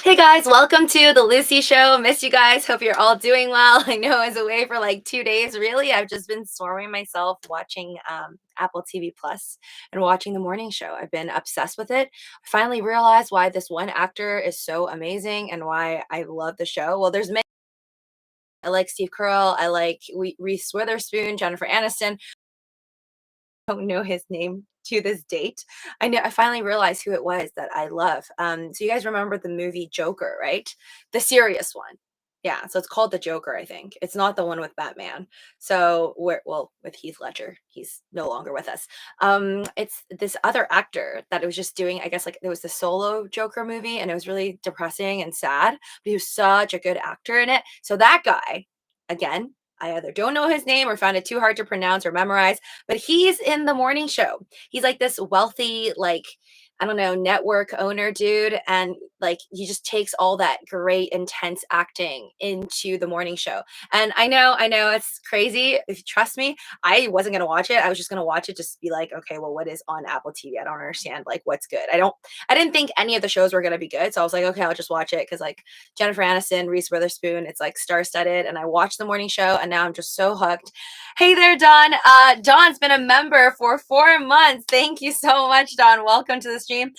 Hey guys, welcome to the Lucy Show. Miss you guys. Hope you're all doing well. I know I was away for like 2 days. Really, I've just been storming myself watching Apple TV Plus and watching the morning show. I've been obsessed with it. I finally realized why this one actor is so amazing and why I love the show. Well, there's many. I like Steve Carell. I like Reese Witherspoon, Jennifer Aniston. Don't know his name to this date. I finally realized who it was that I love. So you guys remember the movie Joker, right? The serious one. Yeah, so it's called The Joker, I think. It's not the one with Batman. So well, with Heath Ledger. He's no longer with us. It's this other actor that it was just doing, I guess like there was the solo Joker movie and it was really depressing and sad, but he was such a good actor in it. So that guy, again, I either don't know his name or found it too hard to pronounce or memorize, but he's in the morning show. He's like this wealthy, like, I don't know, network owner dude. And like, he just takes all that great, intense acting into the morning show. And I know it's crazy. If you trust me, I wasn't going to watch it. I was just going to watch it, just to be like, okay, well, what is on Apple TV? I don't understand like what's good. I didn't think any of the shows were going to be good. So I was like, okay, I'll just watch it. Cause like Jennifer Aniston, Reese Witherspoon, it's like star studded. And I watched the morning show and now I'm just so hooked. Hey there, Don. Don's been a member for 4 months. Thank you so much, Don. Welcome to the stream.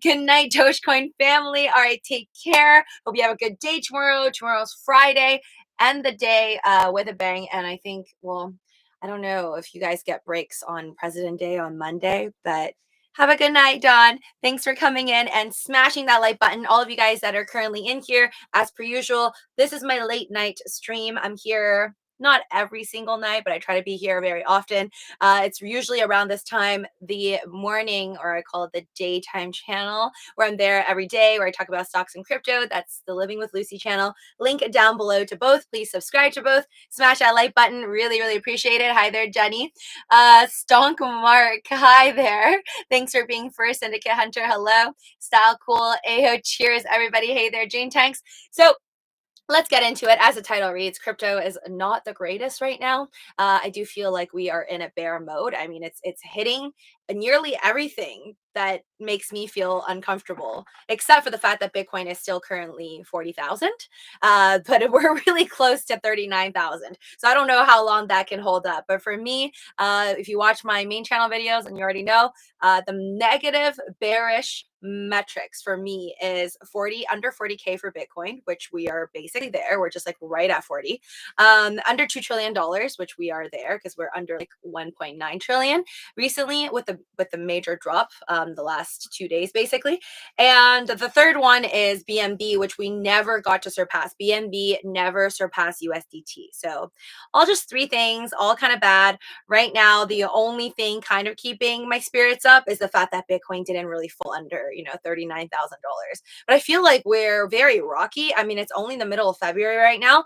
Good night, Dogecoin family. All right, take care. Hope you have a good day tomorrow. Tomorrow's Friday. End the day with a bang. And I think, well, I don't know if you guys get breaks on President Day on Monday, but have a good night, Don. Thanks for coming in and smashing that like button. All of you guys that are currently in here, as per usual, this is my late night stream. I'm here not every single night, but I try to be here very often. It's usually around this time, the morning, or I call it the daytime channel, where I'm there every day, where I talk about stocks and crypto. That's the Living with Lucy channel. Link down below to both. Please subscribe to both. Smash that like button. Really, really appreciate it. Hi there, Jenny. Stonk Mark. Hi there. Thanks for being first. Syndicate Hunter. Hello. Style Cool. Aho. Cheers, everybody. Hey there, Jane Tanks. So let's get into it. As the title reads, crypto is not the greatest right now. I do feel like we are in a bear mode. I mean, it's hitting nearly everything that makes me feel uncomfortable, except for the fact that Bitcoin is still currently 40,000, but we're really close to 39,000. So I don't know how long that can hold up. But for me, if you watch my main channel videos, and you already know, the negative bearish metrics for me is under 40K for Bitcoin, which we are basically there. We're just like right at 40. Under $2 trillion, which we are there because we're under like 1.9 trillion recently with the major drop the last 2 days basically. And the third one is BNB, which we never got to surpass. BNB never surpassed USDT. So all just three things, all kind of bad. Right now, the only thing kind of keeping my spirits up is the fact that Bitcoin didn't really fall under, $39,000. But I feel like we're very rocky. I mean, it's only the middle of February right now.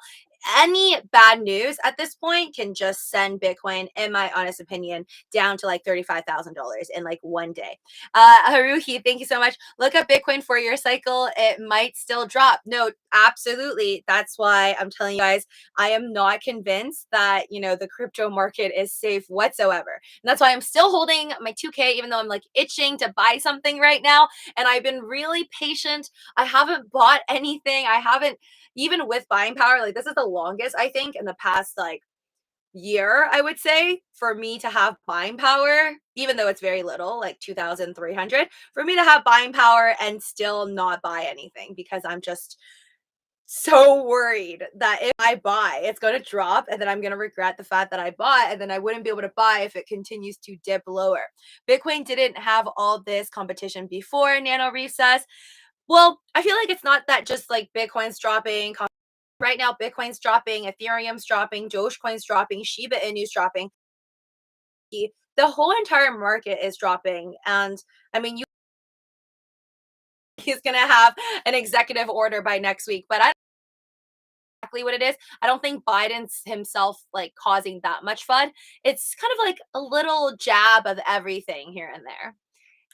Any bad news at this point can just send Bitcoin, in my honest opinion, down to like $35,000 in like one day. Haruhi, thank you so much. Look up Bitcoin for your cycle. It might still drop. No, absolutely. That's why I'm telling you guys, I am not convinced that, the crypto market is safe whatsoever. And that's why I'm still holding my 2K, even though I'm like itching to buy something right now. And I've been really patient. I haven't bought anything. I haven't, even with buying power, like this is the longest I think in the past like year, I would say, for me to have buying power, even though it's very little, like 2,300, for me to have buying power and still not buy anything because I'm just so worried that if I buy, it's going to drop and then I'm going to regret the fact that I bought and then I wouldn't be able to buy if it continues to dip lower. Bitcoin didn't have all this competition before Nano Recess. Well, I feel like it's not that just like Bitcoin's dropping. Right now, Bitcoin's dropping, Ethereum's dropping, Dogecoin's dropping, Shiba Inu's dropping. The whole entire market is dropping. And I mean, he's going to have an executive order by next week, but I don't know exactly what it is. I don't think Biden's himself like causing that much FUD. It's kind of like a little jab of everything here and there.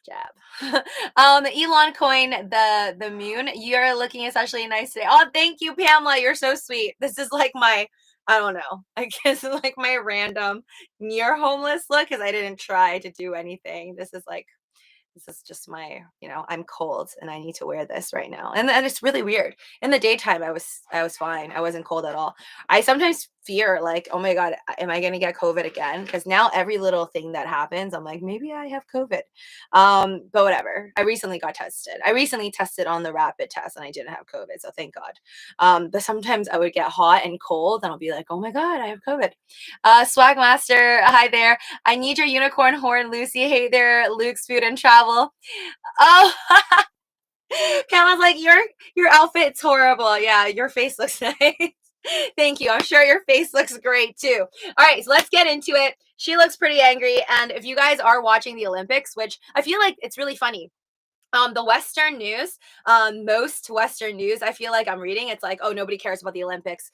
Jab. Elon Coin, the moon, you're looking especially nice today. Oh, thank you, Pamela. You're so sweet. This is like my, I don't know, I guess like my random near homeless look because I didn't try to do anything. This is like This is just my, I'm cold and I need to wear this right now. And it's really weird. In the daytime, I was fine. I wasn't cold at all. I sometimes fear like, oh my God, am I gonna get COVID again? Because now every little thing that happens, I'm like, maybe I have COVID. But whatever. I recently got tested. I recently tested on the rapid test and I didn't have COVID. So thank God. But sometimes I would get hot and cold and I'll be like, oh my God, I have COVID. Swag Master, hi there. I need your unicorn horn, Lucy. Hey there, Luke's Food and Travel. Oh, Cameron's like, your outfit's horrible. Yeah, your face looks nice. Thank you. I'm sure your face looks great too. All right, so let's get into it. She looks pretty angry. And if you guys are watching the Olympics, which I feel like it's really funny, the Western news, most Western news, I feel like I'm reading, it's like, oh, nobody cares about the Olympics.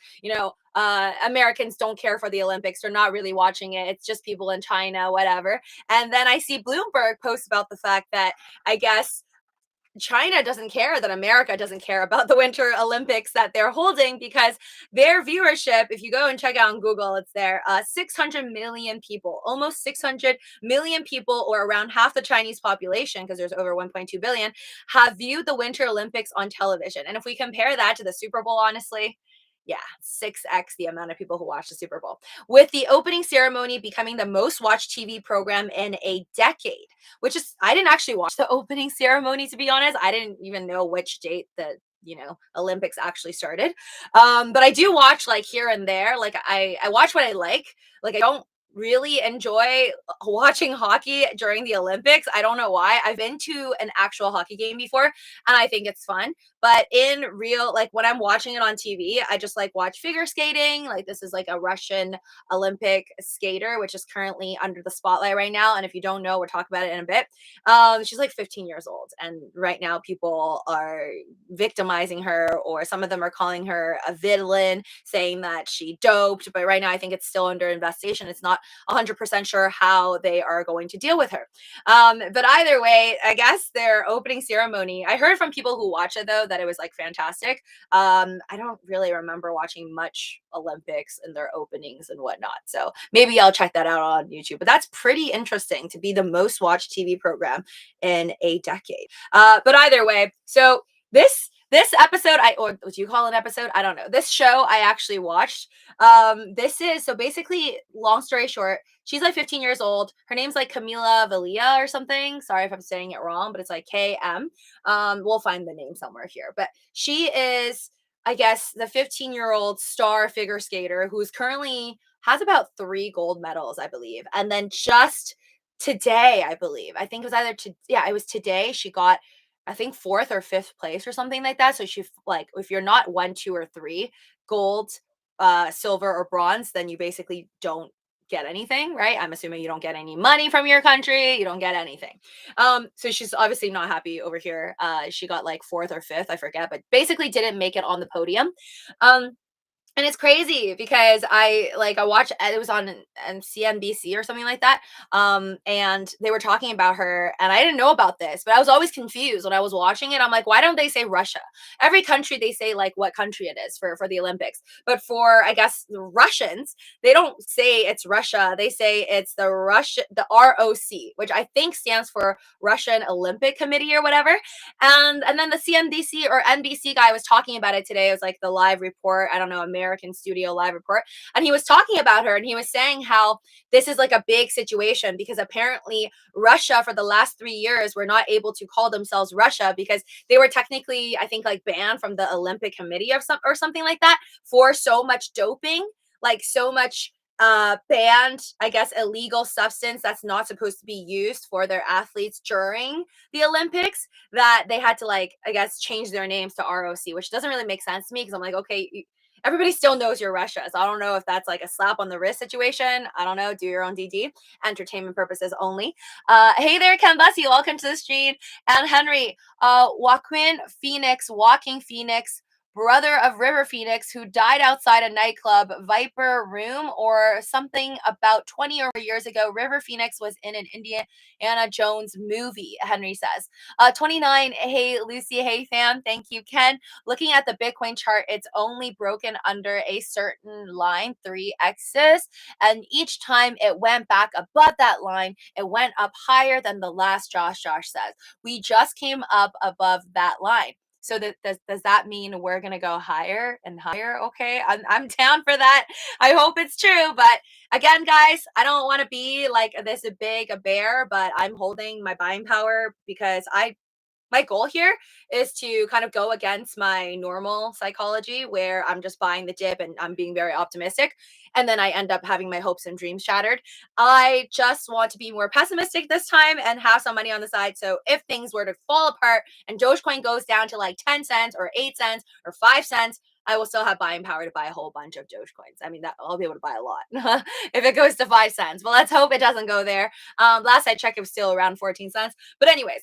Americans don't care for the Olympics. They're not really watching it. It's just people in China, whatever. And then I see Bloomberg post about the fact that I guess China doesn't care that America doesn't care about the Winter Olympics that they're holding because their viewership, if you go and check out on Google, it's there, 600 million people, almost 600 million people, or around half the Chinese population, because there's over 1.2 billion, have viewed the Winter Olympics on television. And if we compare that to the Super Bowl, honestly, yeah, 6x the amount of people who watch the Super Bowl. With the opening ceremony becoming the most watched TV program in a decade, which is, I didn't actually watch the opening ceremony, to be honest. I didn't even know which date the Olympics actually started. But I do watch like here and there. Like I watch what I like. Like I don't really enjoy watching hockey during the Olympics. I don't know why. I've been to an actual hockey game before and I think it's fun. But in real, like when I'm watching it on TV, I just like watch figure skating. Like this is like a Russian Olympic skater, which is currently under the spotlight right now. And if you don't know, we'll talk about it in a bit. She's like 15 years old. And right now people are victimizing her, or some of them are calling her a villain, saying that she doped. But right now, I think it's still under investigation. It's not 100% sure how they are going to deal with her. But either way, I guess their opening ceremony, I heard from people who watch it though that it was like fantastic. I don't really remember watching much Olympics and their openings and whatnot. So maybe I'll check that out on YouTube. But that's pretty interesting to be the most watched TV program in a decade. But either way, so this episode, or what you call an episode, I don't know. This show I actually watched. This is, so basically, long story short, she's like 15 years old. Her name's like Camila Valia or something. Sorry if I'm saying it wrong, but it's like KM. We'll find the name somewhere here. But she is, I guess, the 15-year-old star figure skater who's currently has about 3 gold medals, I believe. And then just today, I believe, I think it was it was today she got, I think, 4th or 5th place or something like that. So she like, if you're not 1, 2, or 3 gold, silver, or bronze, then you basically don't get anything, right? I'm assuming you don't get any money from your country. You don't get anything. So she's obviously not happy over here. She got like 4th or 5th, I forget, but basically didn't make it on the podium. And it's crazy because I watched, it was on CNBC or something like that. And they were talking about her, and I didn't know about this, but I was always confused when I was watching it. I'm like, why don't they say Russia? Every country they say like what country it is for the Olympics. But for, I guess, the Russians, they don't say it's Russia. They say it's the ROC, which I think stands for Russian Olympic Committee or whatever. And then the CNBC or NBC guy was talking about it today. It was like the live report. I don't know, American Studio Live report. And he was talking about her, and he was saying how this is like a big situation because apparently Russia for the last 3 years were not able to call themselves Russia because they were technically, I think, like banned from the Olympic Committee or something like that for so much doping, like so much banned, I guess, illegal substance that's not supposed to be used for their athletes during the Olympics, that they had to, like, I guess, change their names to ROC, which doesn't really make sense to me because I'm like, okay, everybody still knows you're Russia. So I don't know if that's like a slap on the wrist situation. I don't know. Do your own DD. Entertainment purposes only. Hey there, Ken Bussy. Welcome to the stream. And Henry, Walking Phoenix, brother of River Phoenix, who died outside a nightclub, Viper Room, or something about 20 or years ago. River Phoenix was in an Indiana Jones movie, Henry says. 29, hey, Lucy, hey, fam. Thank you, Ken. Looking at the Bitcoin chart, it's only broken under a certain line, 3x's. And each time it went back above that line, it went up higher than the last. Josh says. We just came up above that line. So does that mean we're gonna go higher and higher? Okay, I'm down for that. I hope it's true. But again, guys, I don't want to be like this big a bear, but I'm holding my buying power because my goal here is to kind of go against my normal psychology where I'm just buying the dip and I'm being very optimistic. And then I end up having my hopes and dreams shattered. I just want to be more pessimistic this time and have some money on the side. So if things were to fall apart and Dogecoin goes down to like 10 cents or 8 cents or 5 cents, I will still have buying power to buy a whole bunch of Dogecoins. I mean, that I'll be able to buy a lot if it goes to 5 cents. But let's hope it doesn't go there. Last I checked, it was still around 14 cents. But anyways,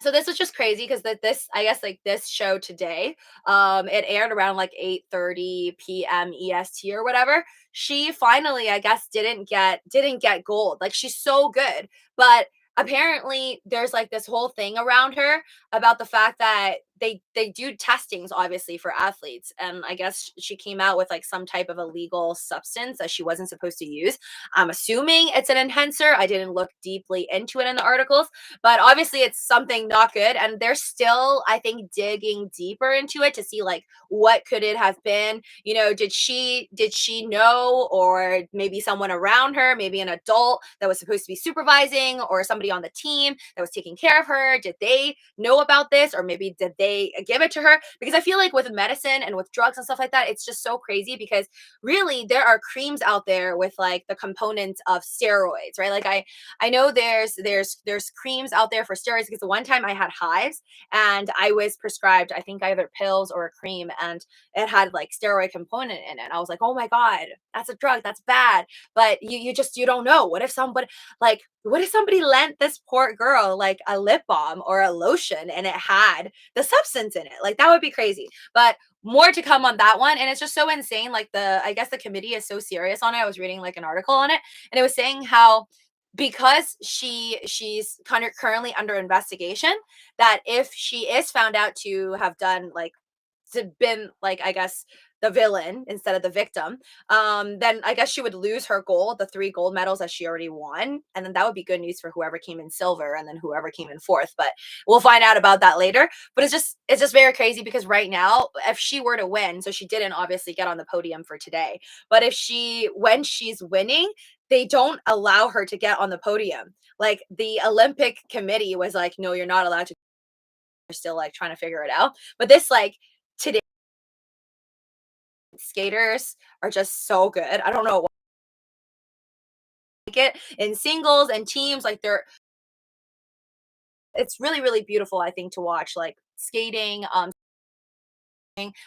so this was just crazy because this I guess like this show today, it aired around like 8:30 p.m. EST or whatever. She finally, I guess, didn't get gold. Like she's so good, but apparently there's like this whole thing around her about the fact that they do testings obviously for athletes, and I guess she came out with like some type of illegal substance that she wasn't supposed to use. I'm assuming it's an enhancer. I didn't look deeply into it in the articles, but obviously it's something not good, and they're still, I think, digging deeper into it to see like what could it have been. Did she know, or maybe someone around her, maybe an adult that was supposed to be supervising, or somebody on the team that was taking care of her, did they know about this, or maybe did they give it to her? Because I feel like with medicine and with drugs and stuff like that, it's just so crazy because really there are creams out there with like the components of steroids, right? Like I know there's creams out there for steroids because the one time I had hives and I was prescribed, I think, either pills or a cream, and it had like steroid component in it. I was like, oh my God, that's a drug, that's bad. But you don't know. What if somebody lent this poor girl like a lip balm or a lotion and it had the substance in it? Like that would be crazy. But more to come on that one. And it's just so insane. Like I guess the committee is so serious on it. I was reading like an article on it, and it was saying how because she's kind of currently under investigation, that if she is found out to have done like to been like, I guess, the villain instead of the victim, then I guess she would lose her gold, the 3 gold medals that she already won, and then that would be good news for whoever came in silver and then whoever came in fourth. But we'll find out about that later. But it's just very crazy because right now, if she were to win, so she didn't obviously get on the podium for today, but when she's winning, they don't allow her to get on the podium. Like the Olympic committee was like, no, you're not allowed to. They're still like trying to figure it out. But this like today skaters are just so good. I don't know what like it in singles and teams. Like it's really, really beautiful, I think, to watch like skating.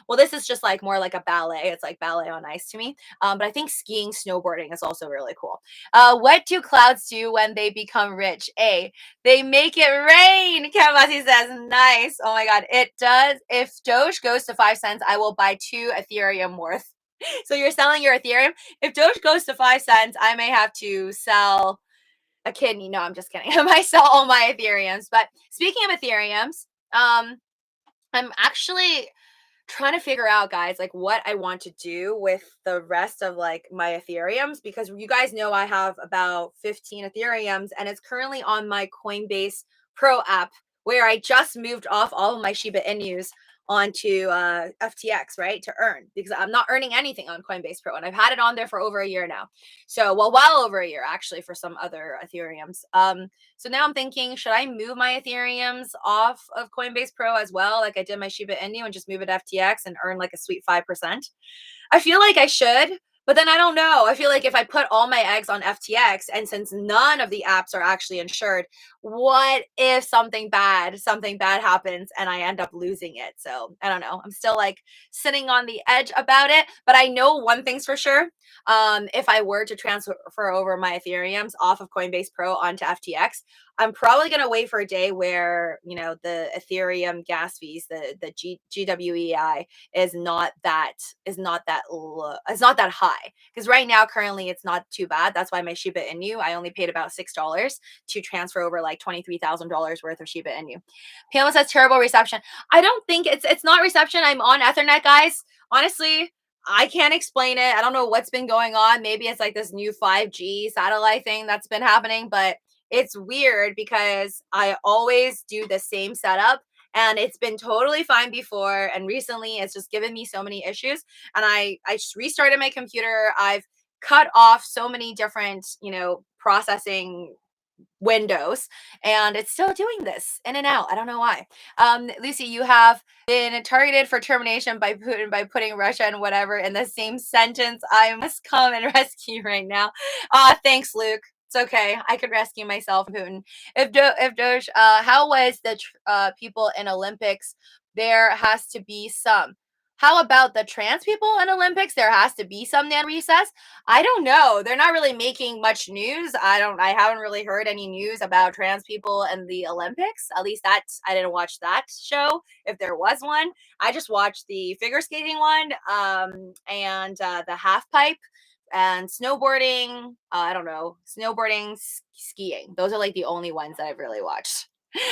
Well, this is just like more like a ballet. It's like ballet on ice to me. But I think skiing, snowboarding is also really cool. What do clouds do when they become rich? A, they make it rain. Kamasi says, nice. Oh my God, it does. If Doge goes to 5 cents, I will buy 2 Ethereum worth. So you're selling your Ethereum. If Doge goes to 5 cents, I may have to sell a kidney. No, I'm just kidding. I might sell all my Ethereums. But speaking of Ethereums, I'm actually trying to figure out, guys, like what I want to do with the rest of like my Ethereums, because you guys know I have about 15 Ethereums and it's currently on my Coinbase Pro app where I just moved off all of my Shiba Inus onto FTX, right, to earn, because I'm not earning anything on Coinbase Pro and I've had it on there for over a year now. So, well over a year actually for some other Ethereums. So now I'm thinking, should I move my Ethereums off of Coinbase Pro as well, like I did my Shiba Inu, and just move it to FTX and earn like a sweet 5%? I feel like I should, but then I don't know. I feel like if I put all my eggs on FTX, and since none of the apps are actually insured, what if something bad happens and I end up losing it? So I don't know. I'm still like sitting on the edge about it, but I know one thing's for sure. If I were to transfer over my Ethereums off of Coinbase Pro onto FTX, I'm probably gonna wait for a day where the Ethereum gas fees, the GWEI, is not that is not that high. Because right now, currently, it's not too bad. That's why my Shiba Inu, I only paid about $6 to transfer over like $23,000 worth of Shiba Inu. Pamela says terrible reception. I don't think it's not reception. I'm on Ethernet, guys. Honestly, I can't explain it. I don't know what's been going on. Maybe it's like this new 5G satellite thing that's been happening, but it's weird because I always do the same setup and it's been totally fine before, and recently it's just given me so many issues, and I just restarted my computer. I've cut off so many different, processing windows, and it's still doing this in and out. I don't know why. Lucy, you have been targeted for termination by Putin by putting Russia and whatever in the same sentence. I must come and rescue you right now. Thanks, Luke. It's okay. I could rescue myself, Putin. If Doge, how was the people in Olympics? There has to be some. How about the trans people in Olympics? There has to be some nan recess. I don't know. They're not really making much news. I haven't really heard any news about trans people in the Olympics. At least I didn't watch that show if there was one. I just watched the figure skating one, and the half pipe and snowboarding. I don't know. Snowboarding, skiing. Those are like the only ones that I've really watched.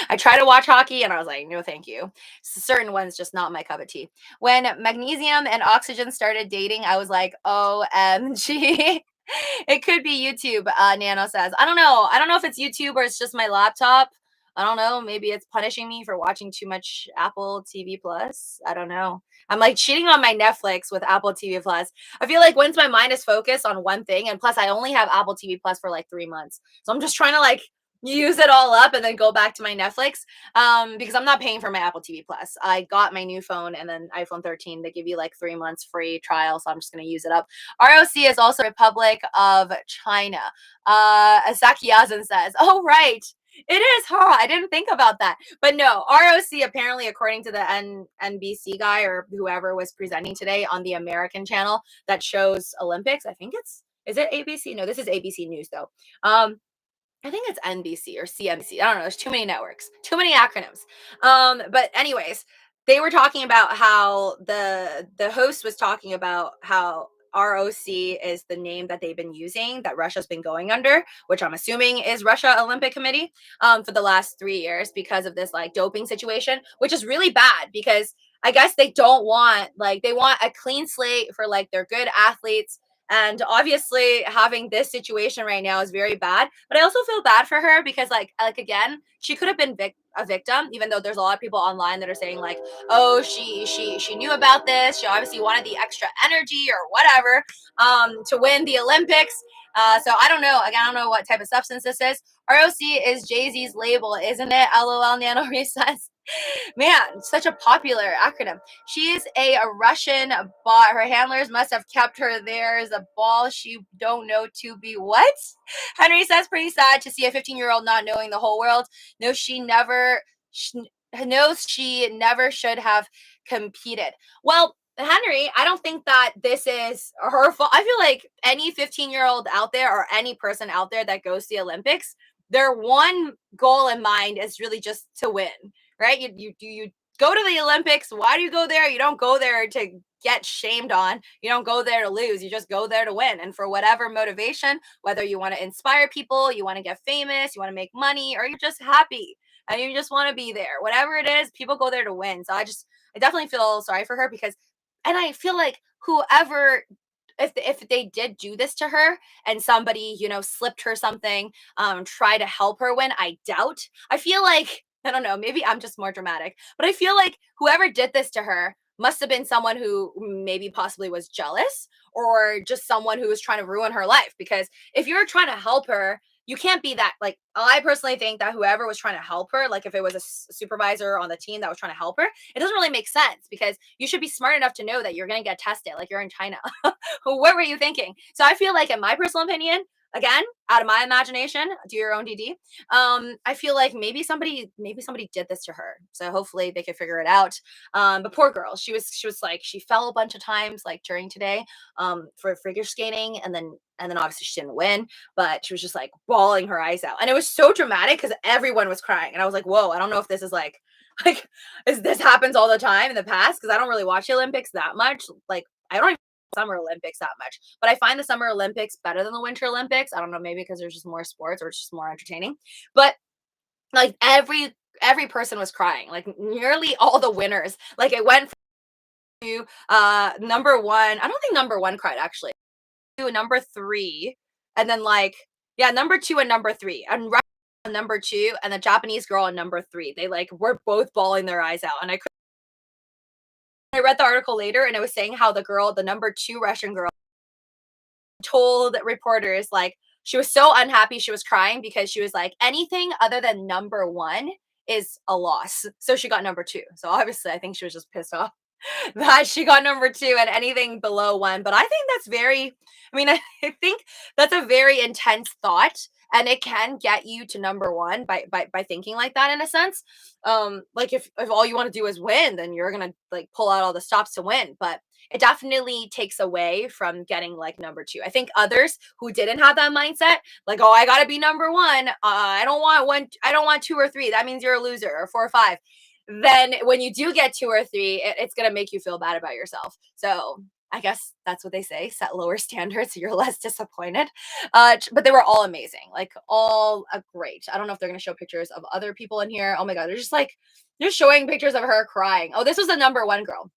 I tried to watch hockey and I was like, no, thank you. Certain ones just not my cup of tea. When magnesium and oxygen started dating, I was like, OMG. It could be YouTube, Nano says. I don't know. I don't know if it's YouTube or it's just my laptop. I don't know. Maybe it's punishing me for watching too much Apple TV Plus. I don't know. I'm like cheating on my Netflix with Apple TV Plus. I feel like once my mind is focused on one thing, and plus I only have Apple TV Plus for like 3 months. So I'm just trying to like use it all up and then go back to my Netflix, because I'm not paying for my Apple TV Plus. I got my new phone and then iPhone 13. They give you like 3 months free trial, so I'm just going to use it up. ROC is also Republic of China. Asaki Yazan says, oh, right. It is, huh? I didn't think about that. But no, ROC, apparently, according to the NBC guy or whoever was presenting today on the American channel that shows Olympics, I think is it ABC? No, this is ABC News, though. I think it's NBC or CNBC. I don't know. There's too many networks, too many acronyms. But anyways, they were talking about how the host was talking about how ROC is the name that they've been using, that Russia's been going under, which I'm assuming is Russia Olympic Committee, for the last 3 years because of this like doping situation, which is really bad because I guess they don't want they want a clean slate for like their good athletes, and obviously having this situation right now is very bad. But I also feel bad for her because like again, she could have been a victim, even though there's a lot of people online that are saying like, oh, she knew about this. She obviously wanted the extra energy or whatever, to win the Olympics. So I don't know. Again, I don't know what type of substance this is. ROC is Jay-Z's label, isn't it? LOL, Nano Recess. Man, such a popular acronym. She's a Russian bot. Her handlers must have kept her there as a ball she don't know to be what? Henry says pretty sad to see a 15-year-old not knowing the whole world. No, she never knows she never should have competed. Well, Henry, I don't think that this is her fault. I feel like any 15-year-old out there or any person out there that goes to the Olympics, their one goal in mind is really just to win, right? You go to the Olympics. Why do you go there? You don't go there to get shamed on. You don't go there to lose. You just go there to win. And for whatever motivation, whether you want to inspire people, you want to get famous, you want to make money, or you're just happy and you just want to be there. Whatever it is, people go there to win. So I definitely feel sorry for her because, and I feel like whoever, if they did do this to her and somebody, slipped her something, try to help her win, I doubt. I feel like, I don't know, maybe I'm just more dramatic, but I feel like whoever did this to her must have been someone who maybe possibly was jealous or just someone who was trying to ruin her life. Because if you're trying to help her, you can't be that. Like, I personally think that whoever was trying to help her, like if it was a supervisor on the team that was trying to help her, it doesn't really make sense because you should be smart enough to know that you're going to get tested. Like, you're in China. What were you thinking? So I feel like, in my personal opinion, again, out of my imagination, do your own DD. I feel like maybe somebody did this to her. So hopefully they can figure it out. But poor girl, she was like she fell a bunch of times like during today for figure skating, and then obviously she didn't win, but she was just like bawling her eyes out. And it was so dramatic because everyone was crying. And I was like, whoa, I don't know if this is like is this happens all the time in the past because I don't really watch the Olympics that much. Like I don't even Summer Olympics that much. But I find the Summer Olympics better than the Winter Olympics. I don't know, maybe because there's just more sports or it's just more entertaining. But like every person was crying. Like nearly all the winners. Like it went to number 1. I don't think number 1 cried actually. To number 3 and then like yeah, number 2 and number 3. And right on number 2 and the Japanese girl on number 3. They like were both bawling their eyes out and I read the article later and it was saying how the number 2 Russian girl told reporters like she was so unhappy she was crying because she was like anything other than number 1 is a loss. So she got number 2. So obviously I think she was just pissed off that she got number 2 and anything below 1. But I think that's very I mean I think that's a very intense thought and it can get you to number 1 by thinking like that in a sense. Like if all you want to do is win, then you're going to like pull out all the stops to win, but it definitely takes away from getting like number 2. I think others who didn't have that mindset, like, oh, I got to be number 1. I don't want 1. I don't want 2 or 3. That means you're a loser or 4 or 5. Then when you do get 2 or 3, it's going to make you feel bad about yourself. So I guess that's what they say, set lower standards, so you're less disappointed. But they were all amazing, like all great. I don't know if they're going to show pictures of other people in here. Oh my God. They're showing pictures of her crying. Oh, this was the number 1 girl.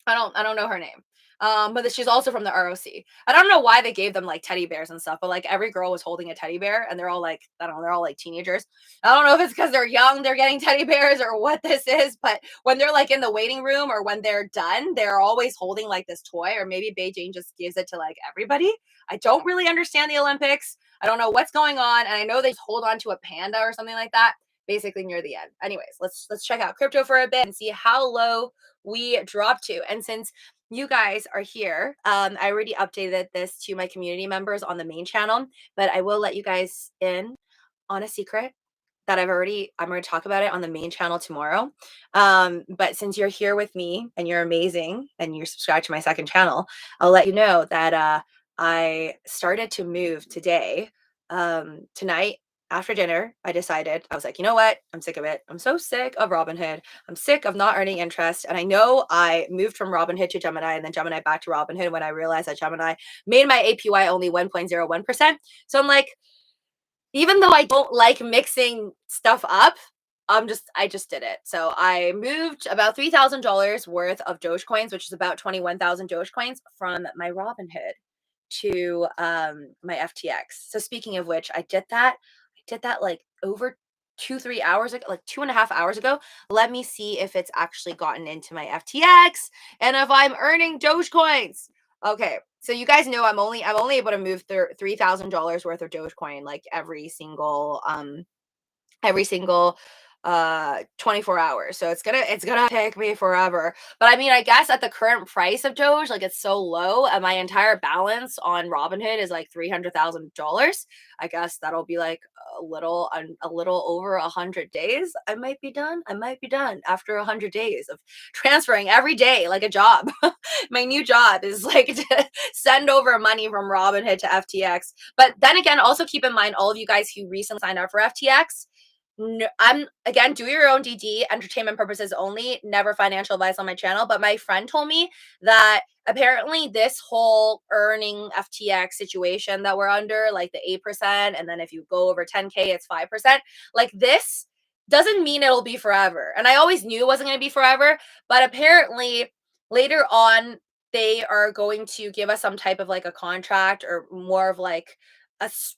I don't know her name. But she's also from the ROC. I don't know why they gave them like teddy bears and stuff, but like every girl was holding a teddy bear and they're all like, I don't know, they're all like teenagers. I don't know if it's because they're young, they're getting teddy bears or what this is, but when they're like in the waiting room or when they're done, they're always holding like this toy, or maybe Beijing just gives it to like everybody. I don't really understand the Olympics. I don't know what's going on. And I know they hold on to a panda or something like that basically near the end. Anyways, let's check out crypto for a bit and see how low we dropped to. And since you guys are here, I already updated this to my community members on the main channel, but I will let you guys in on a secret that I'm going to talk about it on the main channel tomorrow. But since you're here with me and you're amazing and you're subscribed to my second channel, I'll let you know that I started to move today. Tonight after dinner, I decided, I was like, you know what? I'm sick of it. I'm so sick of Robinhood. I'm sick of not earning interest. And I know I moved from Robinhood to Gemini and then Gemini back to Robinhood when I realized that Gemini made my APY only 1.01%. So I'm like, even though I don't like mixing stuff up, I just did it. So I moved about $3,000 worth of Dogecoins, which is about 21,000 Dogecoins from my Robinhood to my FTX. So speaking of which, I did that like over 2 3 hours ago, like 2.5 hours ago. Let me see if it's actually gotten into my FTX and if I'm earning Dogecoins. Okay, so you guys know I'm only able to move $3,000 worth of Dogecoin like every single 24 hours. So it's gonna take me forever. But I mean, I guess at the current price of Doge, like it's so low and my entire balance on Robinhood is like $300,000. I guess that'll be like a little over 100 days. I might be done after 100 days of transferring every day like a job. My new job is like to send over money from Robinhood to FTX. But then again, also keep in mind all of you guys who recently signed up for FTX. No, I'm again, do your own DD, entertainment purposes only, never financial advice on my channel. But my friend told me that apparently this whole earning FTX situation that we're under, like the 8%, and then if you go over 10K, it's 5%. Like this doesn't mean it'll be forever. And I always knew it wasn't going to be forever, but apparently later on, they are going to give us some type of like a contract or more of like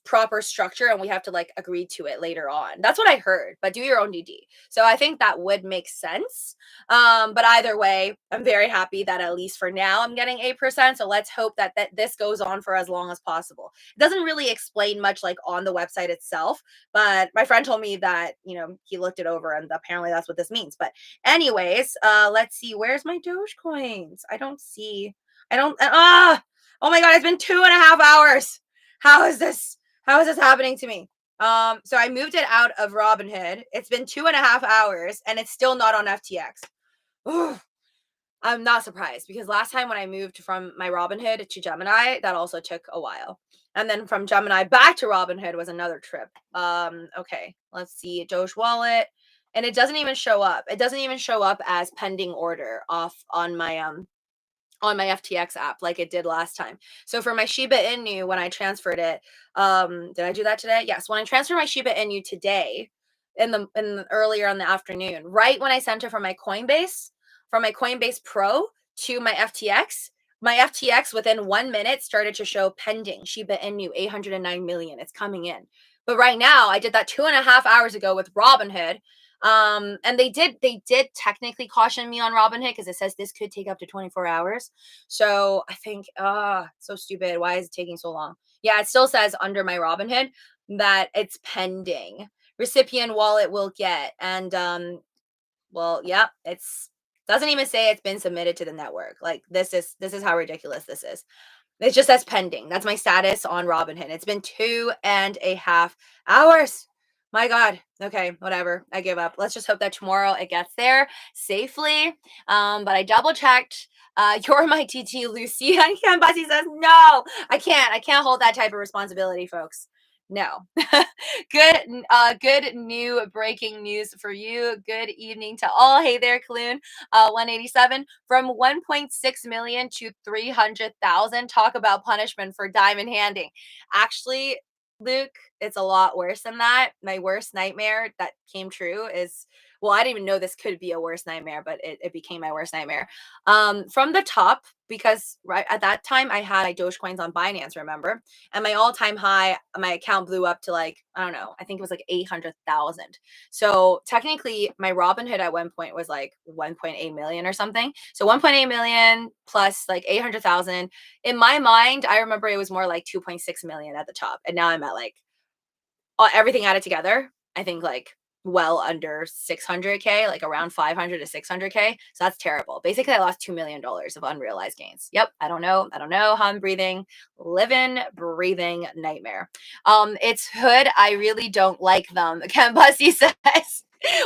proper structure and we have to like agree to it later on. That's what I heard, but do your own DD. So I think that would make sense. But either way, I'm very happy that at least for now I'm getting 8%. So let's hope that this goes on for as long as possible. It doesn't really explain much like on the website itself, but my friend told me that, he looked it over and apparently that's what this means. But anyways, let's see, where's my Dogecoins? I don't see. I don't oh my God, it's been 2.5 hours. How is this? How is this happening to me? So I moved it out of Robinhood. It's been 2.5 hours and it's still not on FTX. Ugh. I'm not surprised because last time when I moved from my Robinhood to Gemini, that also took a while. And then from Gemini back to Robinhood was another trip. Okay, let's see. Doge wallet. And it doesn't even show up. It doesn't even show up as pending order off on my FTX app like it did last time. So for my Shiba Inu, when I transferred it, did I do that today? Yes. When I transferred my Shiba Inu today, earlier in the afternoon, right when I sent it from my Coinbase Pro to my FTX within 1 minute started to show pending Shiba Inu 809 million. It's coming in. But right now, I did that 2.5 hours ago with Robinhood. And they did technically caution me on Robinhood because it says this could take up to 24 hours. So I think, so stupid. Why is it taking so long? Yeah, it still says under my Robinhood that it's pending. Recipient wallet will get. And well, yeah, it's doesn't even say it's been submitted to the network. Like this is how ridiculous this is. It just says pending. That's my status on Robinhood. It's been 2.5 hours. My God. Okay, whatever. I give up. Let's just hope that tomorrow it gets there safely. But I double checked. You're my TT, Lucy. I can't. Bussy says no. I can't. I can't hold that type of responsibility, folks. No. Good new breaking news for you. Good evening to all. Hey there, Kloon. 187 from 1.6 million to 300,000. Talk about punishment for diamond handing. Actually, Luke, it's a lot worse than that. My worst nightmare that came true is, well, I didn't even know this could be a worst nightmare, but it became my worst nightmare. From the top, because right at that time I had my Dogecoins on Binance, remember? And my all-time high, my account blew up to like, I don't know, I think it was like 800,000. So technically my Robinhood at one point was like 1.8 million or something. So 1.8 million plus like 800,000. In my mind, I remember it was more like 2.6 million at the top. And now I'm at like everything added together, I think like well under 600K, like around 500 to 600K. So that's terrible. Basically, I lost $2 million of unrealized gains. Yep. I don't know how I'm breathing. Living, breathing nightmare. It's hood. I really don't like them. Ken Bussy says,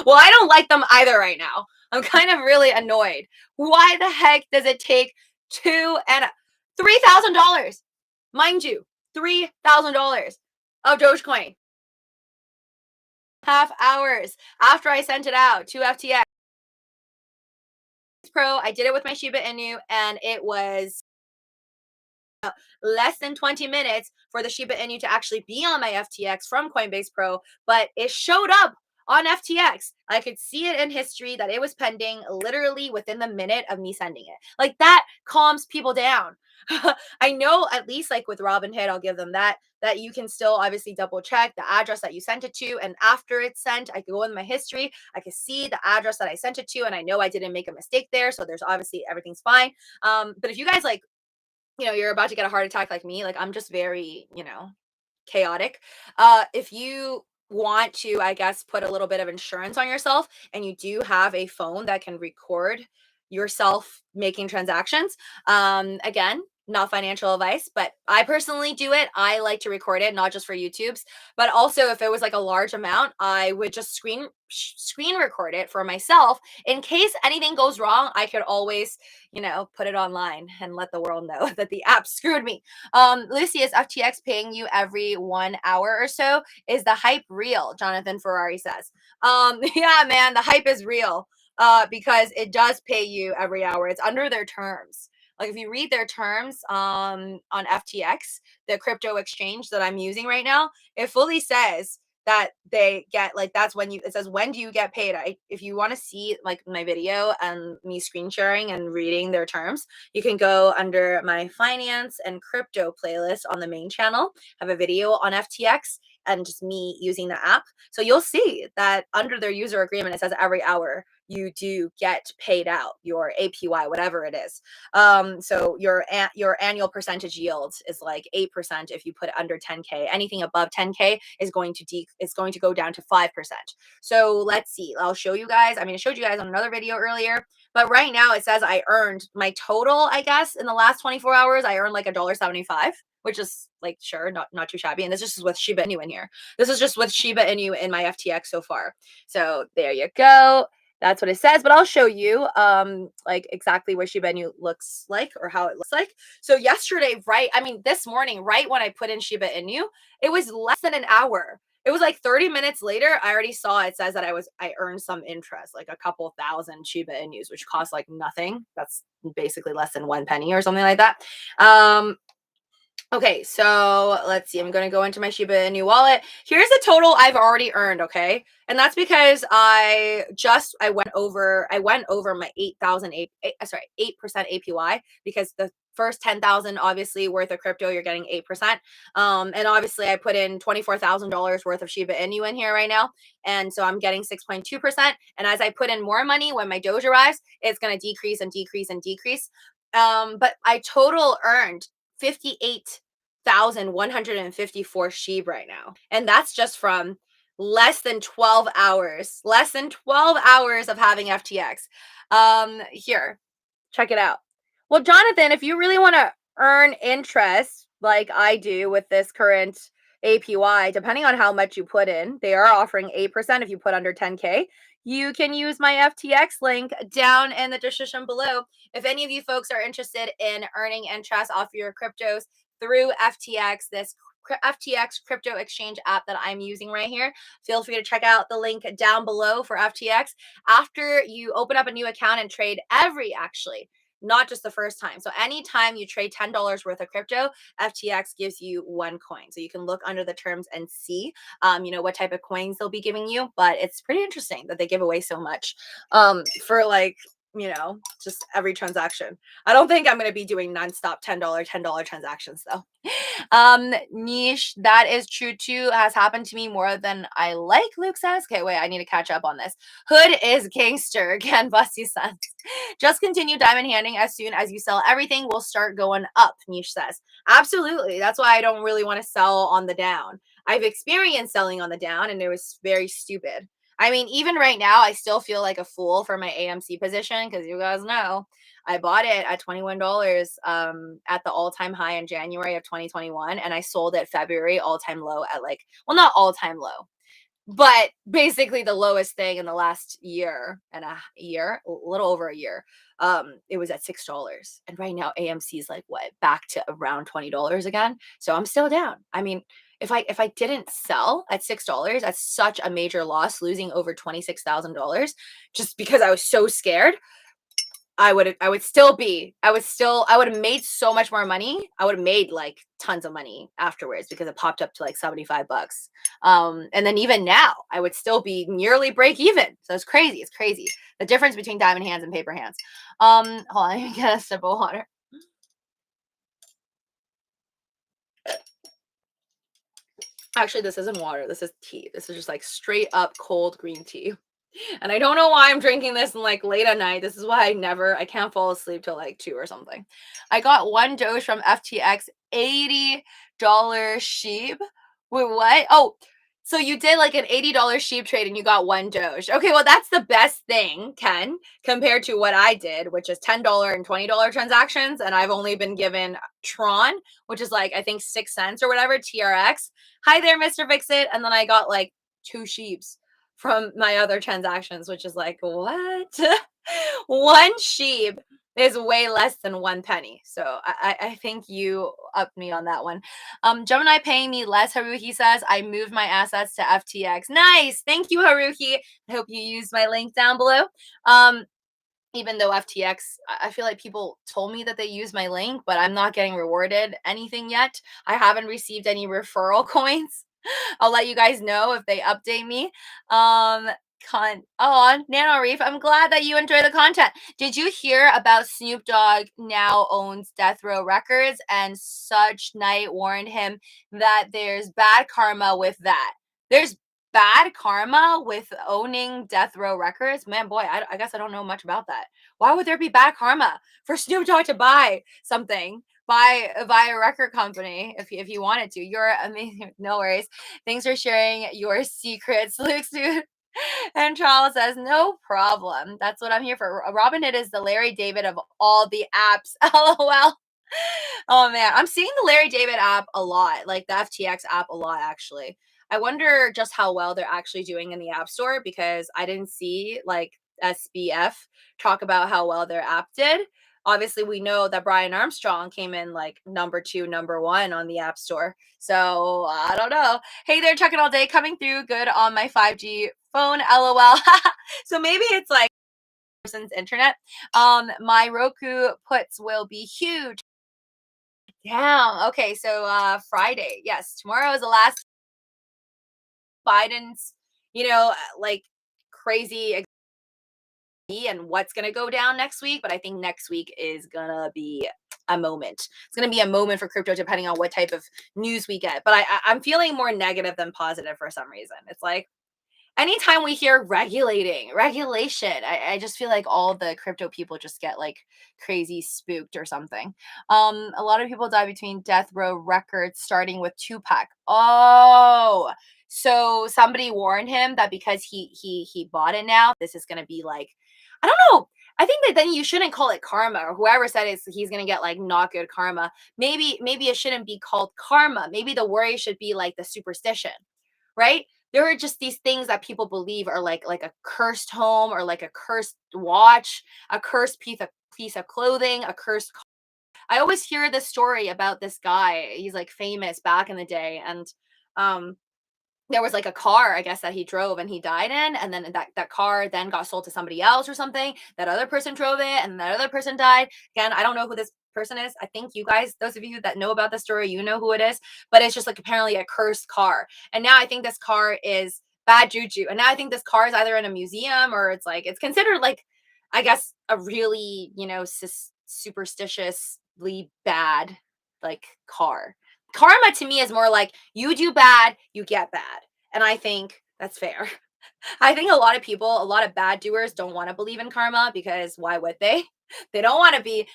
well, I don't like them either right now. I'm kind of really annoyed. Why the heck does it take $3,000? Mind you, $3,000 of Dogecoin. Half hours after I sent it out to FTX Pro. I did it with my Shiba Inu and it was less than 20 minutes for the Shiba Inu to actually be on my FTX from Coinbase Pro, but it showed up on FTX. I could see it in history that it was pending literally within the minute of me sending it. Like that calms people down. I know at least like with Robinhood, I'll give them that you can still obviously double check the address that you sent it to. And after it's sent, I can go in my history. I can see the address that I sent it to. And I know I didn't make a mistake there. So there's obviously everything's fine. But if you guys like, you're about to get a heart attack like me, like I'm just very, chaotic. If you want to, I guess, put a little bit of insurance on yourself and you do have a phone that can record yourself making transactions, again, not financial advice, but I personally do it. I like to record it, not just for YouTube's, but also if it was like a large amount, I would just screen record it for myself in case anything goes wrong. I could always, put it online and let the world know that the app screwed me. Lucy, is FTX paying you every 1 hour or so? Is the hype real? Jonathan Ferrari says. Yeah, man, the hype is real. Because it does pay you every hour. It's under their terms. Like if you read their terms on FTX, the crypto exchange that I'm using right now, it fully says that they get like that's when it says when do you get paid. If you want to see like my video and me screen sharing and reading their terms, you can go under my finance and crypto playlist on the main channel. I have a video on FTX and just me using the app. So you'll see that under their user agreement, it says every hour you do get paid out your APY, whatever it is. So your annual percentage yield is like 8% if you put it under 10K. Anything above 10K is going to go down to 5%. So let's see. I'll show you guys. I mean, I showed you guys on another video earlier, but right now it says I earned my total, I guess, in the last 24 hours, I earned like $1.75. which is like sure, not too shabby. And this is just with Shiba Inu in here. This is just with Shiba Inu in my FTX so far. So there you go. That's what it says, but I'll show you like exactly what Shiba Inu looks like or how it looks like. So yesterday, right? I mean, this morning, right when I put in Shiba Inu, it was less than an hour. It was like 30 minutes later, I already saw it says that I earned some interest, like a couple thousand Shiba Inus, which cost like nothing. That's basically less than 1 penny or something like that. Okay, so let's see. I'm going to go into my Shiba Inu wallet. Here's the total I've already earned, okay? And that's because I went over my 8% APY, because the first 10,000 obviously worth of crypto, you're getting 8%. And obviously I put in $24,000 worth of Shiba Inu in here right now. And so I'm getting 6.2%. And as I put in more money, when my Doge arrives, it's going to decrease and decrease and decrease. But I total earned 58,154 SHIB right now. And that's just from less than 12 hours of having FTX. Here, check it out. Well, Jonathan, if you really want to earn interest like I do with this current APY, depending on how much you put in, they are offering 8% if you put under 10K. You can use my FTX link down in the description below. If any of you folks are interested in earning interest off your cryptos through FTX, this FTX crypto exchange app that I'm using right here, feel free to check out the link down below for FTX. After you open up a new account and trade actually, not just the first time. So anytime you trade $10 worth of crypto, FTX gives you 1 coin. So you can look under the terms and see, what type of coins they'll be giving you. But it's pretty interesting that they give away so much for like, just every transaction. I don't think I'm going to be doing nonstop $10 transactions though. Niche, that is true too. Has happened to me more than I like, Luke says. Okay, wait, I need to catch up on this. Hood is gangster. Again, Busty says. Just continue diamond handing. As soon as you sell everything, will start going up, Niche says. Absolutely. That's why I don't really want to sell on the down. I've experienced selling on the down and it was very stupid. I mean, even right now, I still feel like a fool for my AMC position because you guys know I bought it at $21 at the all-time high in January of 2021, and I sold it February all-time low at like, well, not all-time low, but basically the lowest thing in the last year and a little over a year. It was at $6, and right now AMC is like what, back to around $20 again. So I'm still down. I mean, if I didn't sell at $6, that's such a major loss, losing over $26,000 just because I was so scared. I would have made so much more money. I would have made like tons of money afterwards because it popped up to like $75. And then even now I would still be nearly break even. So it's crazy. It's crazy. The difference between diamond hands and paper hands. Hold on, let me get a sip of water. Actually, this isn't water. This is tea. This is just like straight up cold green tea. And I don't know why I'm drinking this in like late at night. This is why I can't fall asleep till like 2 or something. I got 1 Doge from FTX, $80 SHIB. Wait, what? Oh, so you did like an $80 SHIB trade and you got 1 Doge. Okay, well, that's the best thing, Ken, compared to what I did, which is $10 and $20 transactions. And I've only been given Tron, which is like, I think 6 cents or whatever, TRX. Hi there, Mr. Fixit. And then I got like 2 SHIBs from my other transactions, which is like, what? 1 SHIB is way less than 1 penny. So I think you upped me on that one. Gemini paying me less, Haruhi says. I moved my assets to FTX. Nice. Thank you, Haruhi. I hope you use my link down below. Even though FTX, I feel like people told me that they use my link, but I'm not getting rewarded anything yet. I haven't received any referral coins. I'll let you guys know if they update me. Nano Reef, I'm glad that you enjoy the content. Did you hear about Snoop Dogg now owns Death Row Records, and Suge Knight warned him that there's bad karma with that? There's bad karma with owning Death Row Records? Man, boy, I guess I don't know much about that. Why would there be bad karma for Snoop Dogg to buy something? Buy a record company if you wanted to. You're amazing. No worries. Thanks for sharing your secrets, Luke. And Charles says, no problem. That's what I'm here for. Robinhood is the Larry David of all the apps. LOL. Oh man, I'm seeing the Larry David app a lot, like the FTX app a lot actually. I wonder just how well they're actually doing in the App Store because I didn't see like SBF talk about how well their app did. Obviously, we know that Brian Armstrong came in like number two, number one on the App Store. So I don't know. Hey there, Chuck It All Day coming through good on my 5G phone, LOL. So maybe it's like person's internet. My Roku puts will be huge. Damn. Okay, so Friday. Yes, tomorrow is the last Biden's, like crazy and what's going to go down next week, but I think next week is going to be a moment. It's going to be a moment for crypto depending on what type of news we get. But I'm feeling more negative than positive for some reason. It's like anytime we hear regulation, I just feel like all the crypto people just get like crazy spooked or something. A lot of people die between death row records, starting with Tupac. Oh, so somebody warned him that because he bought it now, this is gonna be like, I don't know. I think that then you shouldn't call it karma, or whoever said it's he's gonna get like not good karma. Maybe it shouldn't be called karma. Maybe the worry should be like the superstition, right? There are just these things that people believe are like a cursed home or like a cursed watch, a cursed piece of clothing, a cursed. I always hear this story about this guy. He's like famous back in the day, and um, there was like a car, I guess, that he drove and he died in, and then that car then got sold to somebody else or something. That other person drove it, and that other person died. Again, I don't know who this person is. I think you guys, those of you that know about the story, you know who it is. But it's just like apparently a cursed car, and now I think this car is bad juju, and now I think this car is either in a museum or it's like it's considered like, I guess, a really superstitiously bad like car. Karma to me is more like you do bad, you get bad. And I think that's fair. I think a lot of people, a lot of bad doers don't want to believe in karma because why would they? They don't want to be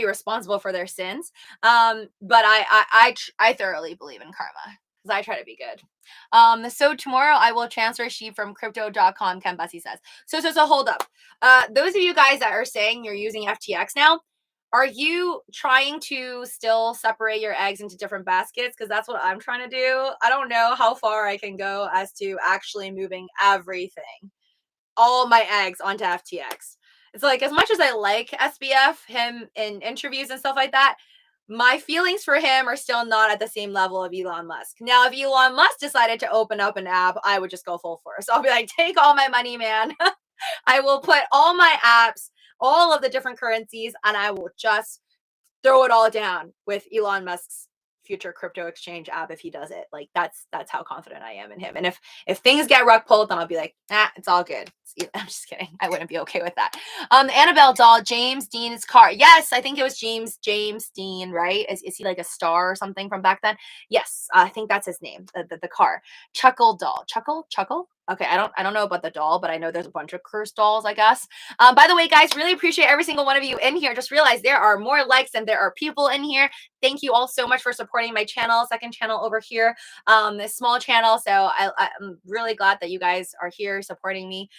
responsible for their sins. But I thoroughly believe in karma because I try to be good. So tomorrow I will transfer SHIB from crypto.com, Ken Bussy says. So hold up. Those of you guys that are saying you're using FTX now, are you trying to still separate your eggs into different baskets? Because that's what I'm trying to do. I don't know how far I can go as to actually moving everything, all my eggs onto FTX. It's like, as much as I like SBF, him in interviews and stuff like that, my feelings for him are still not at the same level of Elon Musk. Now, if Elon Musk decided to open up an app, I would just go full force. I'll be like, take all my money, man. I will put all my apps, all of the different currencies, and I will just throw it all down with Elon Musk's future crypto exchange app if he does it. Like that's how confident I am in him. And if things get rug pulled, then I'll be like, it's all good. I'm just kidding. I wouldn't be okay with that. Annabelle doll, James Dean's car. Yes, I think it was James Dean, right? Is he like a star or something from back then? Yes, I think that's his name. The car. Chuckle doll. Chuckle. Okay, I don't know about the doll, but I know there's a bunch of cursed dolls, I guess. By the way, guys, really appreciate every single one of you in here. Just realize there are more likes than there are people in here. Thank you all so much for supporting my channel, second channel over here, this small channel. So I'm really glad that you guys are here supporting me.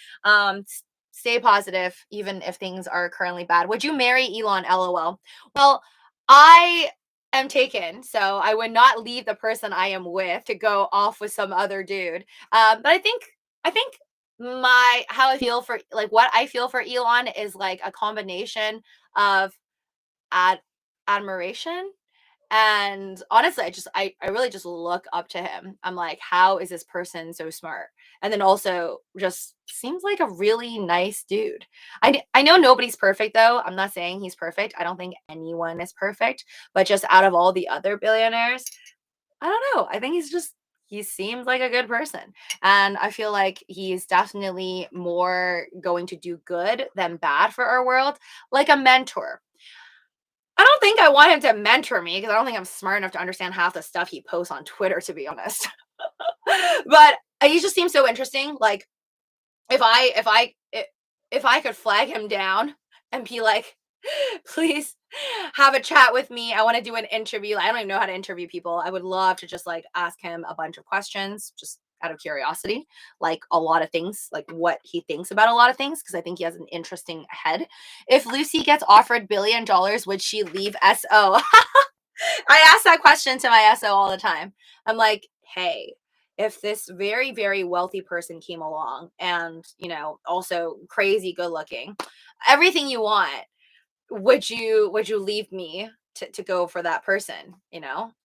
Stay positive, even if things are currently bad. Would you marry Elon? LOL. Well, I am taken, so I would not leave the person I am with to go off with some other dude. But I think my how I feel for like what I feel for Elon is like a combination of ad admiration and honestly I really just look up to him. I'm like, how is this person so smart? And then also just seems like a really nice dude. I know nobody's perfect though. I'm not saying he's perfect. I don't think anyone is perfect, but just out of all the other billionaires, I don't know. I think he seems like a good person. And I feel like he's definitely more going to do good than bad for our world, like a mentor. I don't think I want him to mentor me because I don't think I'm smart enough to understand half the stuff he posts on Twitter, to be honest. But he just seems so interesting. Like if I could flag him down and be like, please have a chat with me. I want to do an interview. I don't even know how to interview people. I would love to just like ask him a bunch of questions. Just out of curiosity, like a lot of things, like what he thinks about a lot of things, because I think he has an interesting head. If Luci gets offered $1 billion, would she leave SO? I ask that question to my SO all the time. I'm like, hey, if this very, very wealthy person came along and, also crazy good looking, everything you want, would you leave me to go for that person,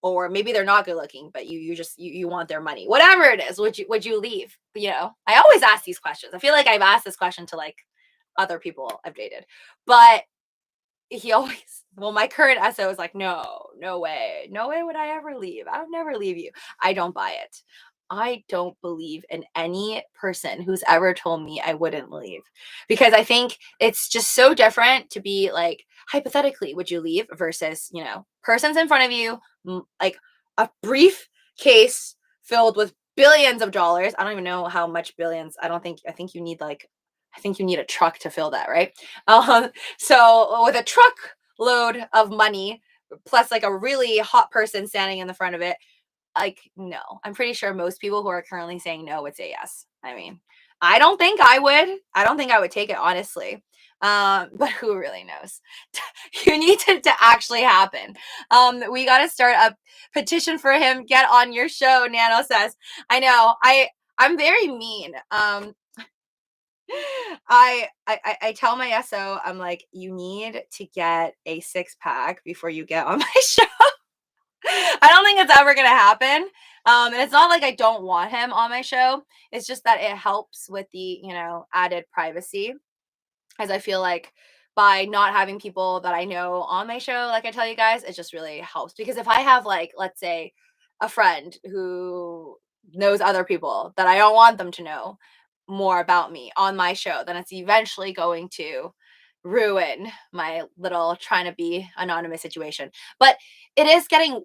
or maybe they're not good looking, but you want their money, whatever it is, would you leave? I always ask these questions. I feel like I've asked this question to like other people I've dated, but he always, well, my current SO is like, no, no way. No way would I ever leave. I would never leave you. I don't buy it. I don't believe in any person who's ever told me I wouldn't leave, because I think it's just so different to be like, hypothetically, would you leave versus, persons in front of you, like a brief case filled with billions of dollars. I don't even know how much billions. I think you need like, I think you need a truck to fill that, right? So with a truckload of money plus like a really hot person standing in the front of it, like, no. I'm pretty sure most people who are currently saying no would say yes. I mean, I don't think I would. I don't think I would take it, honestly. But who really knows? You need to actually happen. We got to start a petition for him. Get on your show, Nano says. I know. I'm very mean. I tell my SO, I'm like, you need to get a 6-pack before you get on my show. I don't think it's ever gonna happen. And it's not like I don't want him on my show. It's just that it helps with the, added privacy. As I feel like by not having people that I know on my show, like I tell you guys, it just really helps. Because if I have like, let's say, a friend who knows other people that I don't want them to know more about me on my show, then it's eventually going to ruin my little trying to be anonymous situation. But it is getting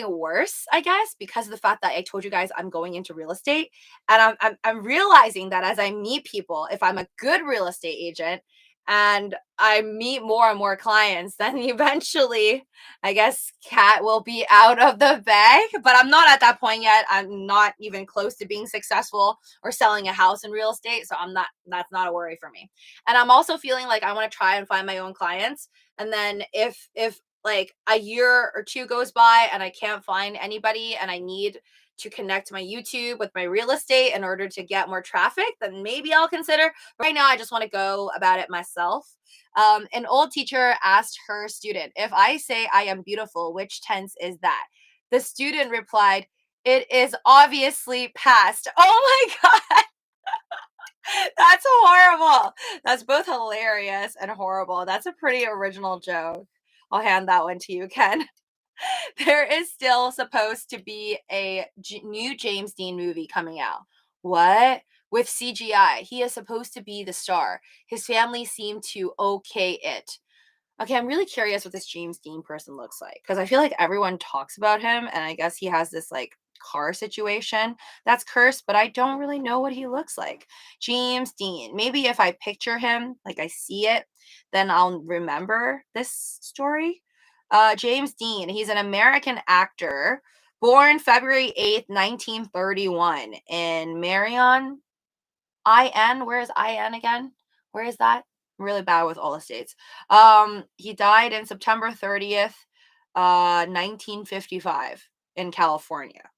worse, I guess, because of the fact that I told you guys I'm going into real estate, and I'm realizing that as I meet people, if I'm a good real estate agent and I meet more and more clients, then eventually, I guess, Cat will be out of the bag. But I'm not at that point yet. I'm not even close to being successful or selling a house in real estate. So that's not a worry for me. And I'm also feeling like I want to try and find my own clients. And then if like a year or two goes by and I can't find anybody and I need to connect my YouTube with my real estate in order to get more traffic, then maybe I'll consider. Right now, I just want to go about it myself. An old teacher asked her student, if I say I am beautiful, which tense is that? The student replied, it is obviously past. Oh my God. That's horrible. That's both hilarious and horrible. That's a pretty original joke. I'll hand that one to you, Ken. There is still supposed to be a new James Dean movie coming out. What? With CGI. He is supposed to be the star. His family seemed to okay it. Okay, I'm really curious what this James Dean person looks like, because I feel like everyone talks about him, and I guess he has this like car situation that's cursed, but I don't really know what he looks like. James Dean. Maybe if I picture him, like I see it, then I'll remember this story. James Dean, he's an American actor born February 8th, 1931 in Marion, IN. Where is IN again? Where is that? I'm really bad with all the states. He died in September 30th, 1955 in California.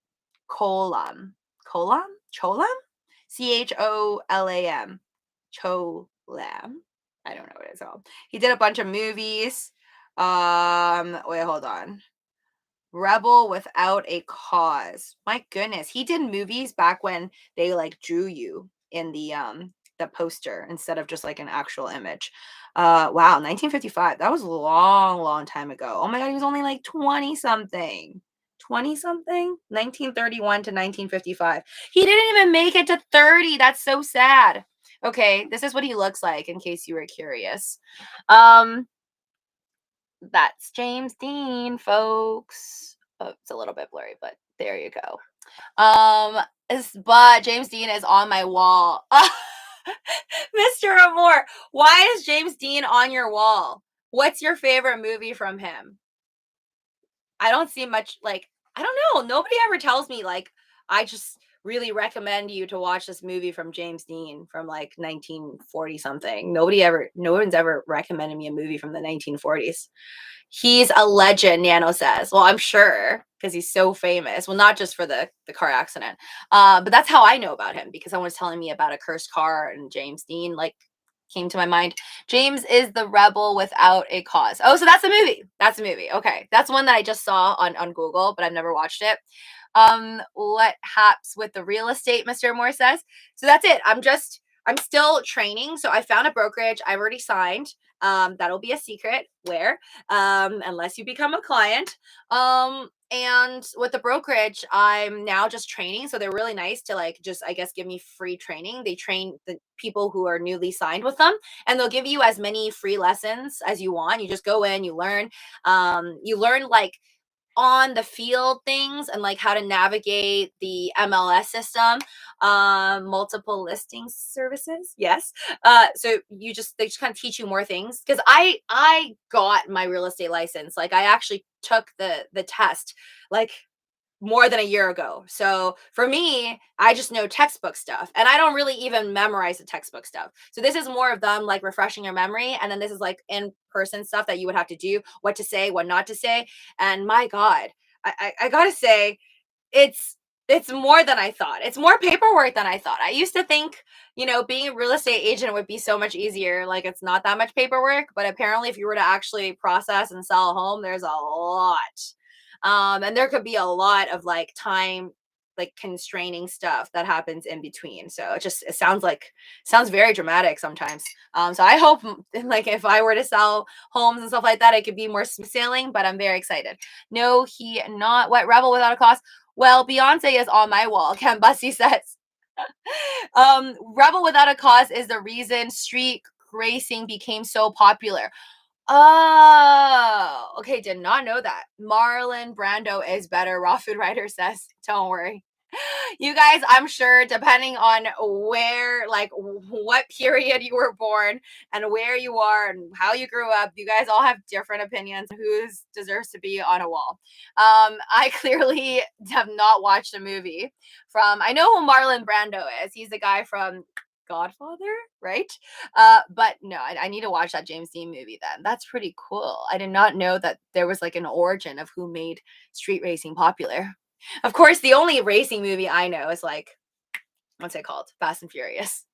Cholam. Cholam? Cholam? Cholam. Cholam. I don't know what it's called. He did a bunch of movies. Wait, hold on. Rebel Without a Cause. My goodness, he did movies back when they like drew you in the poster instead of just like an actual image. Wow, 1955. That was a long, long time ago. Oh my God, he was only like 20 something. 20 something? 1931 to 1955. He didn't even make it to 30. That's so sad. Okay, this is what he looks like in case you were curious. That's James Dean, folks. Oh, it's a little bit blurry, but there you go. But James Dean is on my wall. Mr. Amore, why is James Dean on your wall? What's your favorite movie from him? I don't see much, like, I don't know. Nobody ever tells me, like, I just really recommend you to watch this movie from James Dean from like 1940 something. No one's ever recommended me a movie from the 1940s. He's a legend, Nano says. Well, I'm sure because he's so famous. Well, not just for the car accident, but that's how I know about him because someone was telling me about a cursed car and James Dean like came to my mind. James is the rebel without a cause. Oh, so that's a movie. That's a movie. Okay, that's one that I just saw on Google, but I've never watched it. What haps with the real estate, Mr. Moore says. So that's it. I'm still training. So I found a brokerage. I've already signed. That'll be a secret where, unless you become a client. And with the brokerage, I'm now just training. So they're really nice to like just, I guess, give me free training. They train the people who are newly signed with them, and they'll give you as many free lessons as you want. You just go in, you learn. You learn like on the field things and like how to navigate the MLS system, multiple listing services. Yes. So they just kind of teach you more things because I got my real estate license. Like I actually took the test like more than a year ago. So for me, I just know textbook stuff and I don't really even memorize the textbook stuff. So this is more of them like refreshing your memory. And then this is like in person stuff that you would have to do, what to say, what not to say. And my God, I gotta say, it's it's more than I thought. It's more paperwork than I thought. I used to think, being a real estate agent would be so much easier. Like it's not that much paperwork, but apparently if you were to actually process and sell a home, there's a lot. And there could be a lot of like time like constraining stuff that happens in between. So it sounds very dramatic sometimes. So I hope like if I were to sell homes and stuff like that, it could be more smooth sailing, but I'm very excited. No, he not what rebel without a cause. Well, Beyonce is on my wall. Ken Bussy says. Rebel without a cause is the reason street racing became so popular. Oh, okay. Did not know that. Marlon Brando is better. Raw Food Writer says, don't worry. You guys, I'm sure, depending on where, like, what period you were born and where you are and how you grew up, you guys all have different opinions who deserves to be on a wall. I clearly have not watched a movie I know who Marlon Brando is. He's the guy from Godfather, right? But no, I need to watch that James Dean movie then. That's pretty cool. I did not know that there was like an origin of who made street racing popular. Of course, the only racing movie I know is like, what's it called? Fast and Furious.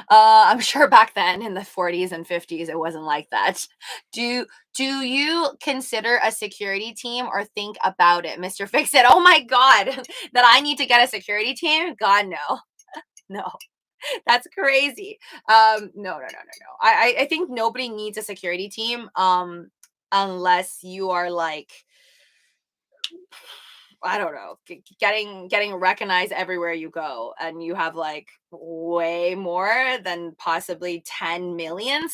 I'm sure back then in the 40s and 50s it wasn't like that. Do you consider a security team or think about it, Mr. Fix It? Oh my God, that I need to get a security team? God, no. No. That's crazy. No. I think nobody needs a security team unless you are like I don't know, getting recognized everywhere you go, and you have like way more than possibly 10 million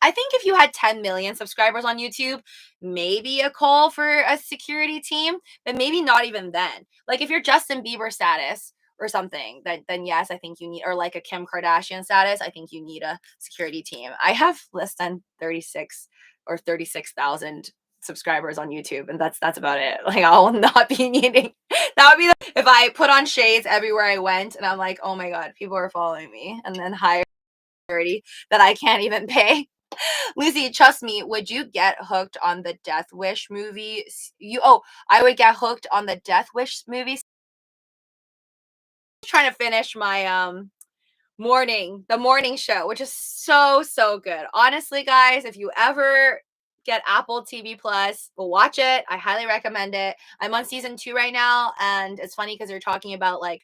I think if you had 10 million subscribers on YouTube, maybe a call for a security team, but maybe not even then. Like if you're Justin Bieber status or something, then yes, I think you need, or like a Kim Kardashian status, I think you need a security team. I have less than 36,000 subscribers on YouTube, and that's about it. Like I will not be needing that would be if I put on shades everywhere I went and I'm like, oh my God, people are following me, and then hire security that I can't even pay. Lucy, trust me, would you get hooked on the Death Wish movie? I would get hooked on the Death Wish movie. Trying to finish my the morning show, which is so good. Honestly, guys, if you ever get Apple TV Plus, watch it. I highly recommend it. I'm on season 2 right now, and it's funny because they're talking about like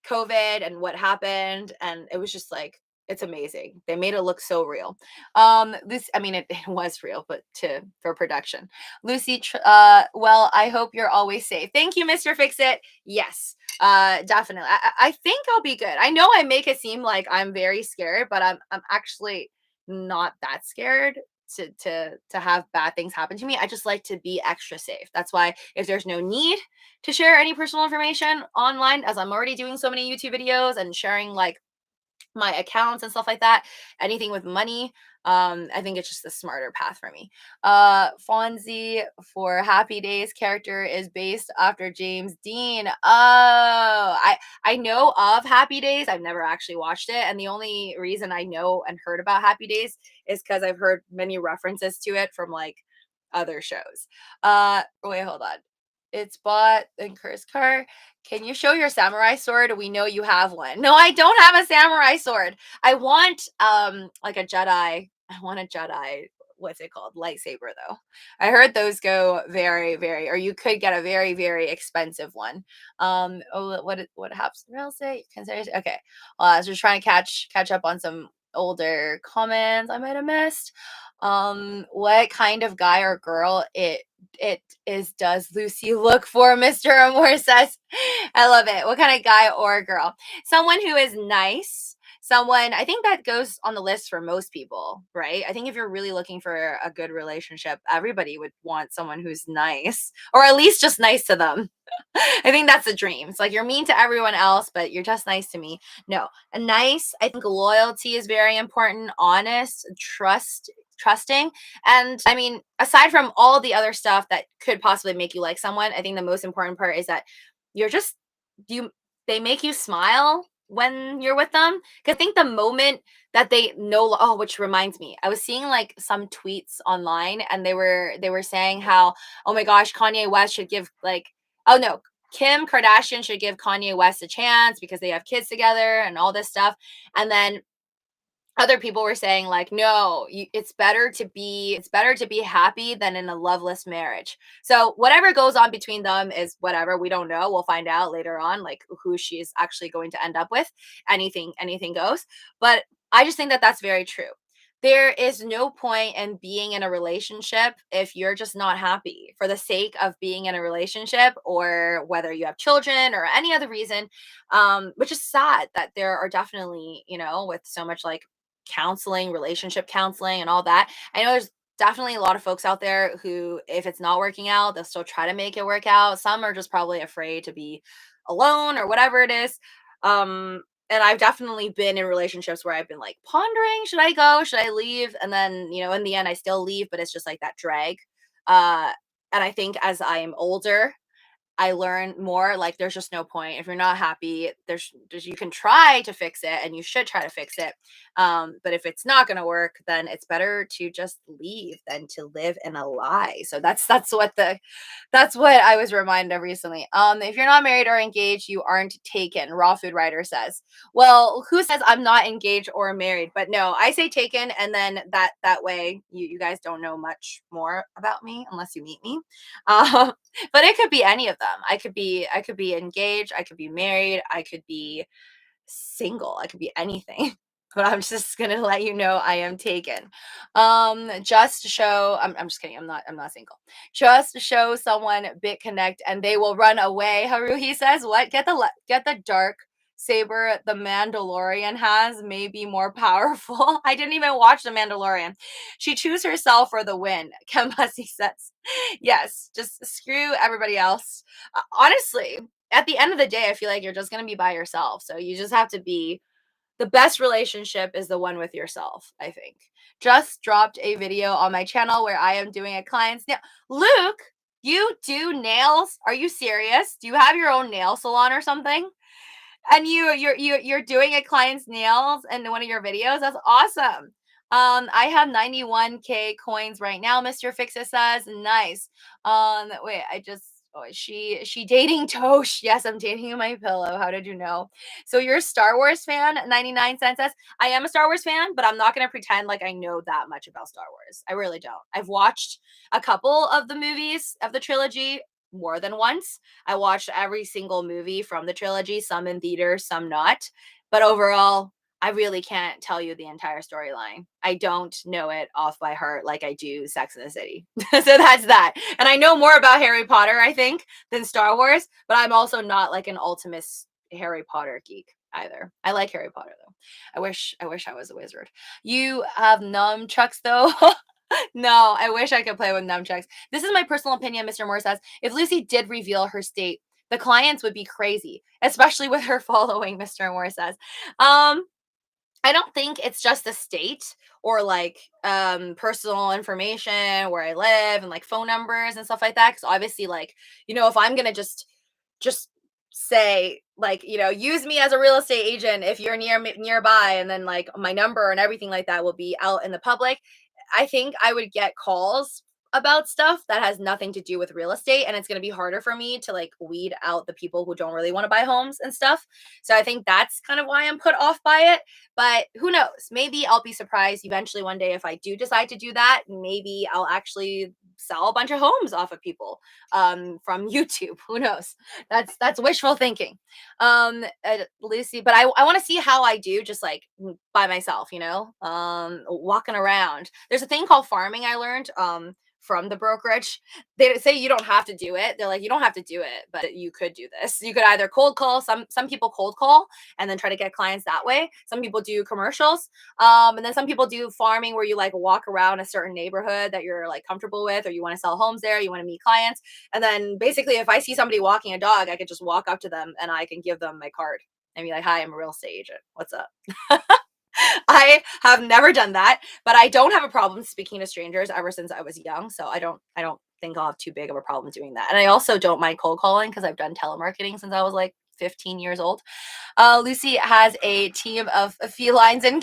COVID and what happened, and it was just like it's amazing. They made it look so real. It was real, but for production. Lucy, well, I hope you're always safe. Thank you, Mr. Fix It. Yes, definitely. I think I'll be good. I know I make it seem like I'm very scared, but I'm actually not that scared to have bad things happen to me. I just like to be extra safe. That's why if there's no need to share any personal information online, as I'm already doing so many YouTube videos and sharing like my accounts and stuff like that, anything with money. I think it's just the smarter path for me. Fonzie for Happy Days character is based after James Dean. Oh, I know of Happy Days. I've never actually watched it, and the only reason I know and heard about Happy Days is because I've heard many references to it from like other shows. Wait, hold on. It's bought in Kurt's car. Can you show your samurai sword? We know you have one. No, I don't have a samurai sword. I want like a Jedi. I want a Jedi. What's it called? Lightsaber though. I heard those go very, very, or you could get a very, very expensive one. Oh, what happens? Real estate? Consider okay. I was just trying to catch up on some older comments I might have missed. What kind of guy or girl it is does Lucy look for? Mr. Amor says. I love it. What kind of guy or girl? Someone who is nice. Someone, I think that goes on the list for most people, right? I think if you're really looking for a good relationship, everybody would want someone who's nice, or at least just nice to them. I think that's the dream. It's like you're mean to everyone else, but you're just nice to me. No, a nice, I think loyalty is very important, honest, trusting. And I mean, aside from all the other stuff that could possibly make you like someone, I think the most important part is that you're just you they make you smile when you're with them. 'Cause I think the moment that they know, oh, which reminds me, I was seeing like some tweets online and they were saying how, oh my gosh, Kanye West should give like, oh no, Kim Kardashian should give Kanye West a chance because they have kids together and all this stuff. And then other people were saying like, no, it's better to be happy than in a loveless marriage. So whatever goes on between them is whatever. We don't know. We'll find out later on like who she's actually going to end up with. Anything goes. But I just think that that's very true. There is no point in being in a relationship if you're just not happy for the sake of being in a relationship, or whether you have children or any other reason. Which is sad that there are definitely, with so much like counseling, relationship counseling, and all that. I know there's definitely a lot of folks out there who, if it's not working out, they'll still try to make it work out. Some are just probably afraid to be alone or whatever it is. And I've definitely been in relationships where I've been like pondering, should I go? Should I leave? And then, in the end, I still leave, but it's just like that drag. Uh, and I think as I am older, I learn more, like, there's just no point. If you're not happy, there's you can try to fix it, and you should try to fix it. But if it's not gonna work, then it's better to just leave than to live in a lie. So that's what I was reminded of recently. If you're not married or engaged, you aren't taken. Raw Food Writer says. Well, who says I'm not engaged or married? But no, I say taken, and then that way you guys don't know much more about me unless you meet me. Um, but it could be any of them. I could be engaged, I could be married, I could be single, I could be anything. But I'm just gonna let you know I am taken. Just to show I'm just kidding. I'm not single. Just to show someone BitConnect and they will run away. Haruhi says, what? Get the dark saber the Mandalorian has, may be more powerful. I didn't even watch the Mandalorian. She choose herself for the win. Kembasi says. Yes, just screw everybody else. Honestly, at the end of the day, I feel like you're just gonna be by yourself. So you just have to be the best relationship is the one with yourself, I think. Just dropped a video on my channel where I am doing a client's nail. Luke, you do nails? Are you serious? Do you have your own nail salon or something? And you're doing a client's nails in one of your videos? That's awesome. I have 91K coins right now, Mr. Fixit says. Nice. Wait, is she dating Tosh? Yes, I'm dating my pillow. How did you know? So you're a Star Wars fan? 99 cents says. I am a Star Wars fan, but I'm not gonna pretend like I know that much about Star Wars. I really don't. I've watched a couple of the movies of the trilogy more than once. I watched every single movie from the trilogy, some in theaters, some not. But overall, I really can't tell you the entire storyline. I don't know it off by heart like I do Sex and the City. So that's that. And I know more about Harry Potter, I think, than Star Wars, but I'm also not like an ultimate Harry Potter geek either. I like Harry Potter though. I wish I was a wizard. You have nunchucks though. No, I wish I could play with nunchucks. This is my personal opinion, Mr. Moore says. If Lucy did reveal her state, the clients would be crazy, especially with her following, Mr. Moore says. Um, I don't think it's just the state or like personal information where I live and like phone numbers and stuff like that. Cause obviously, like, if I'm gonna just say like, use me as a real estate agent if you're nearby, and then like my number and everything like that will be out in the public. I think I would get calls about stuff that has nothing to do with real estate, and it's going to be harder for me to like weed out the people who don't really want to buy homes and stuff. So I think that's kind of why I'm put off by it. But who knows? Maybe I'll be surprised eventually one day if I do decide to do that. Maybe I'll actually sell a bunch of homes off of people from YouTube. Who knows? That's wishful thinking. Lucy, but I want to see how I do just like by myself, walking around. There's a thing called farming I learned from the brokerage. They say you don't have to do it. They're like, you don't have to do it, but you could do this. You could either cold call. Some people cold call and then try to get clients that way. Some people do commercials. And then some people do farming where you like walk around a certain neighborhood that you're like comfortable with, or you want to sell homes there, you want to meet clients. And then basically if I see somebody walking a dog, I could just walk up to them and I can give them my card and be like, hi, I'm a real estate agent. What's up? I have never done that, but I don't have a problem speaking to strangers ever since I was young. So I don't think I'll have too big of a problem doing that. And I also don't mind cold calling because I've done telemarketing since I was like 15 years old. Lucy has a team of felines and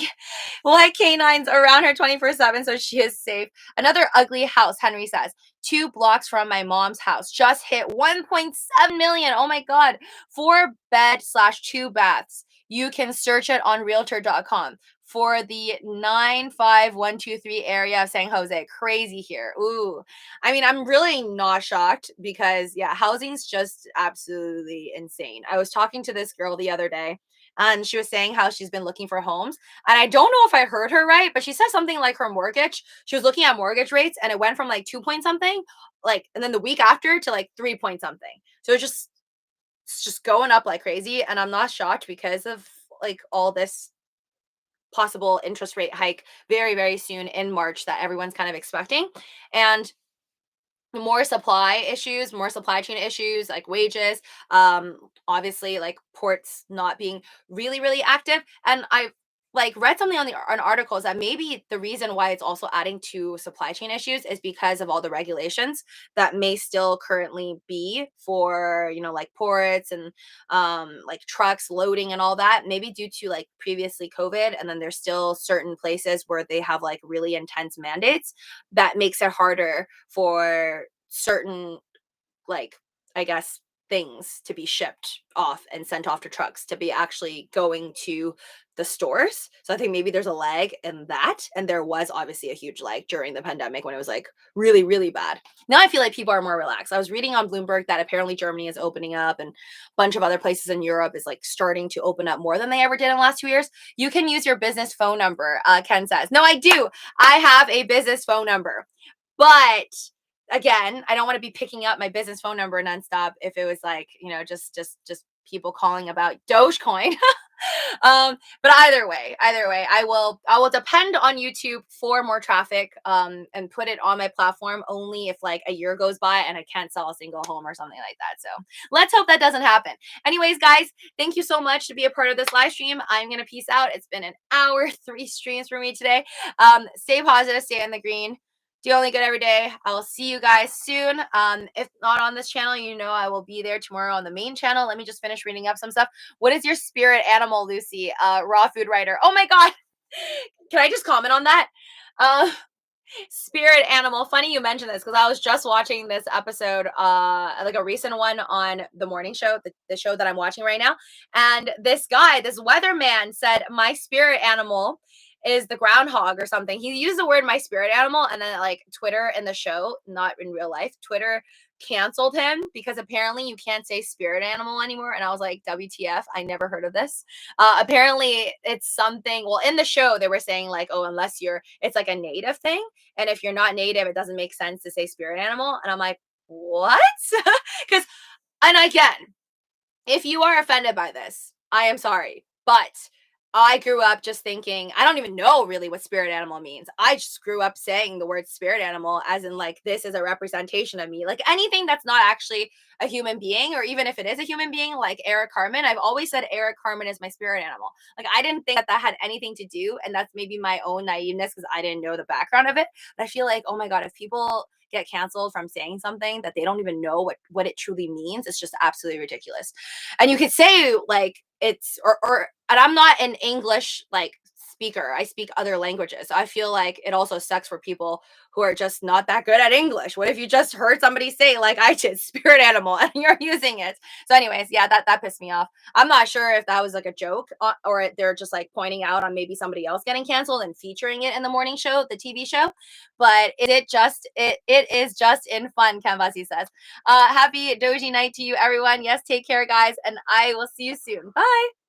like canines around her 24/7, so she is safe. Another ugly house, Henry says. 2 blocks from my mom's house. Just hit 1.7 million. Oh my God. 4 bed/2 baths. You can search it on realtor.com for the 95123 area of San Jose. Crazy here. Ooh. I mean, I'm really not shocked because, yeah, housing's just absolutely insane. I was talking to this girl the other day and she was saying how she's been looking for homes. And I don't know if I heard her right, but she said something like her mortgage. She was looking at mortgage rates and it went from like 2 point something, like, and then the week after to like 3 point something. So it's just going up like crazy. And I'm not shocked because of like all this possible interest rate hike very, very soon in March that everyone's kind of expecting. And more supply issues, more supply chain issues, like wages, obviously like ports not being really, really active. And I like read something on articles that maybe the reason why it's also adding to supply chain issues is because of all the regulations that may still currently be for, like ports and like trucks loading and all that, maybe due to like previously COVID. And then there's still certain places where they have like really intense mandates that makes it harder for certain, like, I guess, things to be shipped off and sent off to trucks to be actually going to the stores. So I think maybe there's a lag in that. And there was obviously a huge lag during the pandemic when it was like really, really bad. Now I feel like people are more relaxed. I was reading on Bloomberg that apparently Germany is opening up and a bunch of other places in Europe is like starting to open up more than they ever did in the last 2 years. You can use your business phone number, Ken says. No, I do. I have a business phone number. But again, I don't want to be picking up my business phone number nonstop if it was like, just people calling about Dogecoin. But either way, I will depend on YouTube for more traffic and put it on my platform only if like a year goes by and I can't sell a single home or something like that. So let's hope that doesn't happen. Anyways, guys, thank you so much to be a part of this live stream. I'm gonna peace out. It's been an hour, 3 streams for me today. Stay positive, stay in the green. Do only good every day. I will see you guys soon. If not on this channel, I will be there tomorrow on the main channel. Let me just finish reading up some stuff. What is your spirit animal, Lucy? Raw food writer. Oh my God. Can I just comment on that? Spirit animal. Funny you mentioned this because I was just watching this episode, like a recent one on the morning show, the show that I'm watching right now. And this guy, this weatherman said, my spirit animal is the groundhog or something. He used the word my spirit animal, and then like Twitter in the show, not in real life, Twitter canceled him because apparently you can't say spirit animal anymore. And I was like, WTF, I never heard of this. Apparently it's something, well, in the show they were saying like, oh, unless it's like a native thing. And if you're not native, it doesn't make sense to say spirit animal. And I'm like, what? Because, and again, if you are offended by this, I am sorry. But I grew up just thinking I don't even know really what spirit animal means. I just grew up saying the word spirit animal as in like this is a representation of me. Like anything that's not actually a human being, or even if it is a human being, like Eric Carmen, I've always said Eric Carmen is my spirit animal. Like I didn't think that that had anything to do, and that's maybe my own naiveness because I didn't know the background of it. But I feel like, oh my god, if people get canceled from saying something that they don't even know what it truly means, it's just absolutely ridiculous. And you could say like it's or and I'm not an English like speaker. I speak other languages. So I feel like it also sucks for people who are just not that good at English. What if you just heard somebody say like I did spirit animal and you're using it? So anyways, yeah, that pissed me off. I'm not sure if that was like a joke, or they're just like pointing out on maybe somebody else getting canceled and featuring it in the morning show, the TV show. But it is just in fun, Canvasi says. Happy Doji night to you, everyone. Yes, take care, guys, and I will see you soon. Bye.